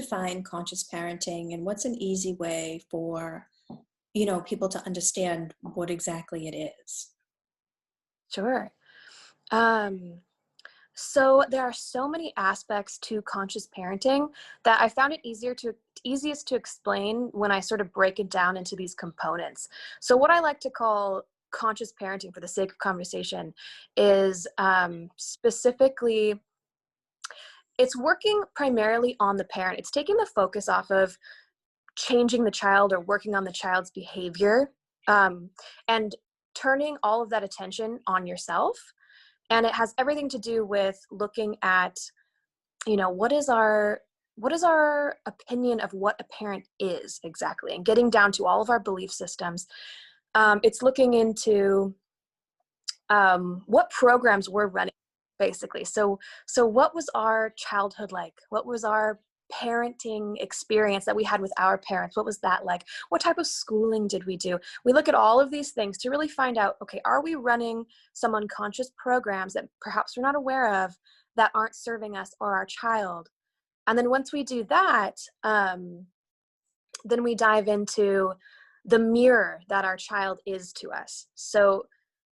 define conscious parenting and what's an easy way for, people to understand what exactly it is? Sure. Um, so there are so many aspects to conscious parenting that I found it easiest to explain when I sort of break it down into these components. So what I like to call conscious parenting for the sake of conversation is specifically it's working primarily on the parent. It's taking the focus off of changing the child or working on the child's behavior, and turning all of that attention on yourself. And it has everything to do with looking at, what is our opinion of what a parent is exactly, and getting down to all of our belief systems. It's looking into what programs we're running, basically. So what was our childhood like? What was our parenting experience that we had with our parents? What was that like? What type of schooling did we do? We look at all of these things to really find out, okay, are we running some unconscious programs that perhaps we're not aware of that aren't serving us or our child? And then once we do that, then we dive into the mirror that our child is to us. So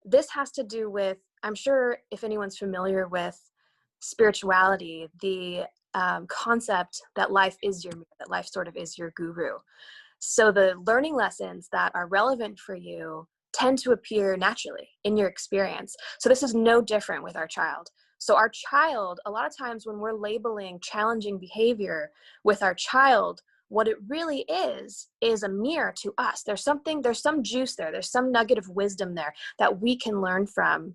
this has to do with, I'm sure if anyone's familiar with spirituality, the concept that life is your mirror, that life sort of is your guru. So the learning lessons that are relevant for you tend to appear naturally in your experience. So this is no different with our child. So our child, a lot of times when we're labeling challenging behavior with our child, what it really is a mirror to us. There's some juice there. There's some nugget of wisdom there that we can learn from.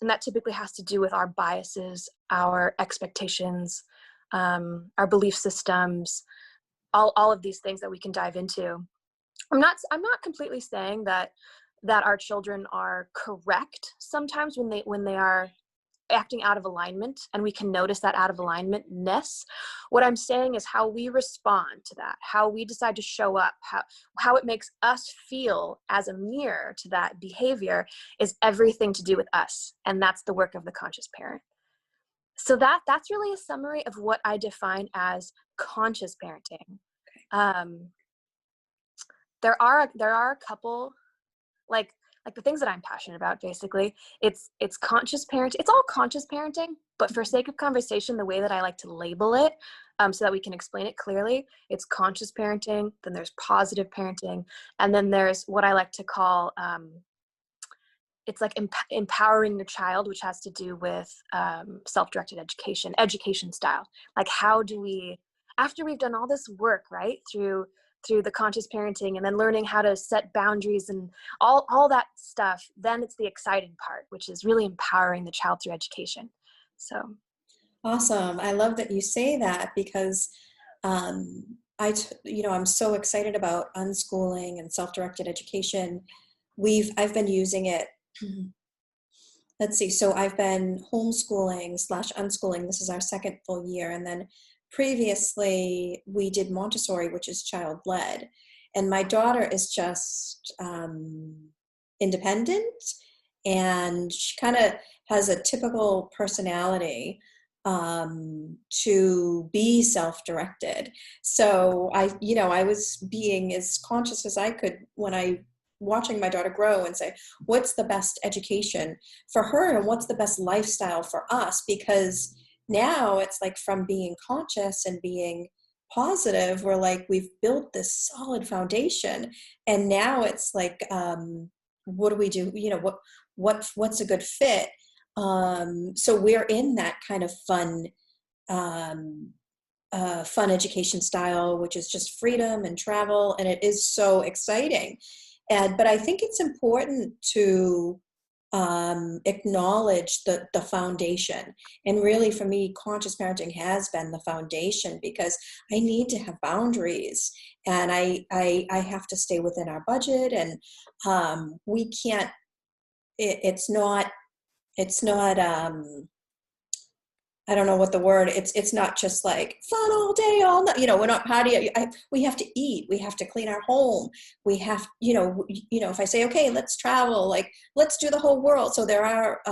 And that typically has to do with our biases, our expectations, our belief systems, all of these things that we can dive into. I'm not completely saying that our children are correct sometimes when they are acting out of alignment, and we can notice that out of alignment-ness. What I'm saying is how we respond to that, how we decide to show up, how it makes us feel as a mirror to that behavior is everything to do with us. And that's the work of the conscious parent. So that's really a summary of what I define as conscious parenting. Um, there are a couple, like the things that I'm passionate about, basically. It's conscious parenting. It's all conscious parenting, but for sake of conversation, the way that I like to label it, so that we can explain it clearly, it's conscious parenting, then there's positive parenting, and then there's what I like to call, it's like empowering the child, which has to do with self-directed education style. Like, how do we, after we've done all this work, right, through the conscious parenting and then learning how to set boundaries and all that stuff, then it's the exciting part, which is really empowering the child through education. So Awesome. I love that you say that because I'm so excited about unschooling and self-directed education. I've been using it. Let's see. So I've been homeschooling slash unschooling. This is our second full year. And then previously we did Montessori, which is child-led. And my daughter is just independent, and she kind of has a typical personality to be self-directed. So I was being as conscious as I could when I watching my daughter grow and say, what's the best education for her and what's the best lifestyle for us? Because now it's like, from being conscious and being positive, we're like, we've built this solid foundation, and now it's like, what do we do? What's a good fit? So we're in that kind of um, fun education style, which is just freedom and travel, and it is so exciting. But I think it's important to acknowledge the foundation. And really, for me, conscious parenting has been the foundation, because I need to have boundaries, and I have to stay within our budget, and we can't. It's not. I don't know what the word. It's not just like fun all day, all night. We're not partying. We have to eat. We have to clean our home. We have, if I say, okay, let's travel, like, let's do the whole world. So there are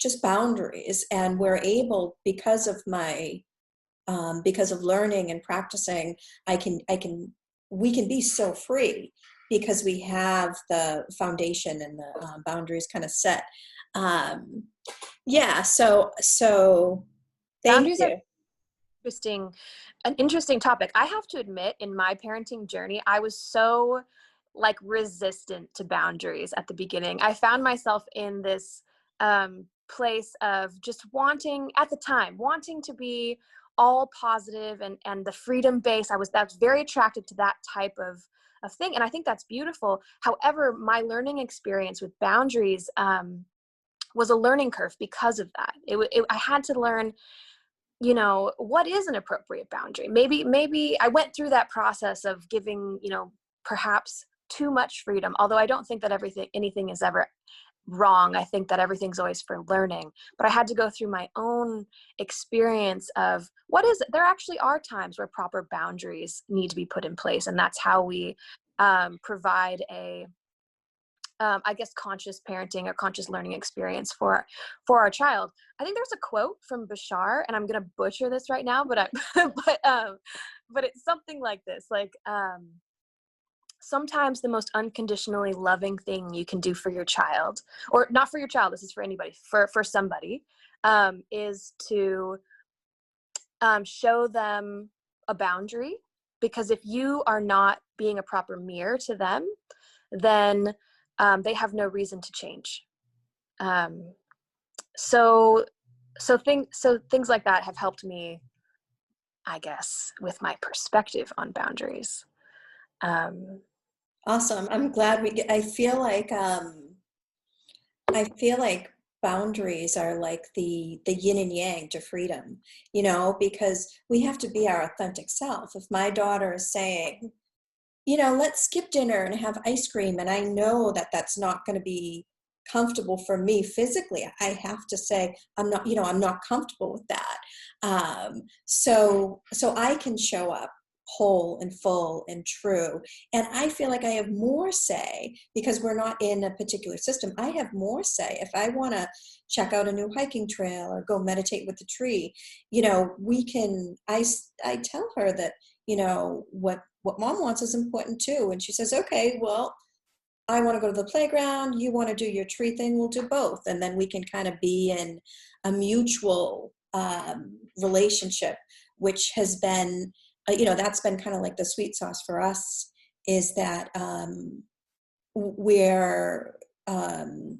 just boundaries, and we're able, because of my because of learning and practicing, we can be so free because we have the foundation and the boundaries kind of set. Um, yeah. So thank Boundaries are you. interesting, an interesting topic. I have to admit, in my parenting journey, I was so like resistant to boundaries at the beginning. I found myself in this place of just wanting, at the time, wanting to be all positive and the freedom base. That's very attracted to that type of thing, and I think that's beautiful. However, my learning experience with boundaries was a learning curve because of that. I had to learn, what is an appropriate boundary. Maybe I went through that process of giving, perhaps too much freedom, although I don't think that anything is ever wrong. I think that everything's always for learning, but I had to go through my own experience of what is it. There actually are times where proper boundaries need to be put in place, and that's how we provide a I guess conscious parenting or conscious learning experience for our child. I think there's a quote from Bashar, and I'm gonna butcher this right now, but but it's something like this, like sometimes the most unconditionally loving thing you can do for your child, or not for your child, this is for anybody, for somebody, is to show them a boundary, because if you are not being a proper mirror to them, then they have no reason to change. Um, so things like that have helped me, I guess, with my perspective on boundaries. Um, Awesome. I'm glad I feel like boundaries are like the yin and yang to freedom, because we have to be our authentic self. If my daughter is saying, let's skip dinner and have ice cream, and I know that that's not going to be comfortable for me physically, I have to say, I'm not comfortable with that. So I can show up whole and full and true, and I feel like I have more say because we're not in a particular system. I have more say if I want to check out a new hiking trail or go meditate with the tree. We can. I tell her that what mom wants is important too, and she says, okay, well, I want to go to the playground, you want to do your tree thing, we'll do both, and then we can kind of be in a mutual relationship, which has been that's been kind of like the sweet sauce for us, is that we're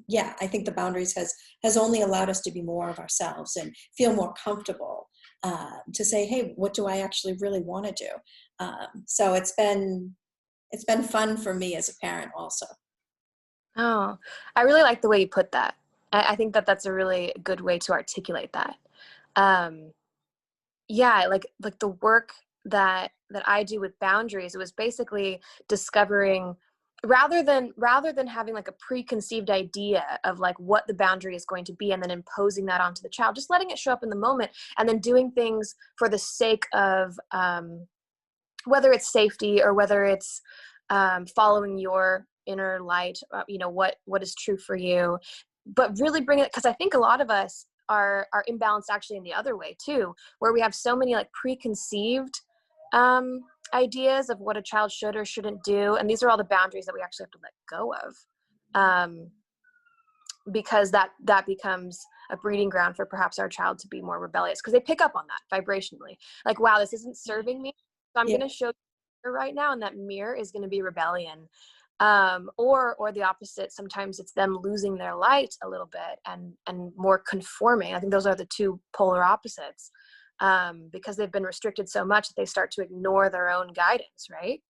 yeah, I think the boundaries has only allowed us to be more of ourselves and feel more comfortable to say, hey, what do I actually really want to do? So it's been fun for me as a parent also. oh, I really like the way you put that. I think that that's a really good way to articulate that. Um, yeah, like the work that I do with boundaries, it was basically discovering, rather than having like a preconceived idea of like what the boundary is going to be and then imposing that onto the child, just letting it show up in the moment, and then doing things for the sake of whether it's safety or whether it's following your inner light, what is true for you, but really bring it, because I think a lot of us are imbalanced actually in the other way too, where we have so many like preconceived um, ideas of what a child should or shouldn't do, and these are all the boundaries that we actually have to let go of, because that becomes a breeding ground for perhaps our child to be more rebellious, because they pick up on that vibrationally, like, wow, this isn't serving me, so I'm Yeah. going to show you right now, and that mirror is going to be rebellion. Or the opposite, sometimes it's them losing their light a little bit and more conforming. I think those are the two polar opposites, because they've been restricted so much that they start to ignore their own guidance, right?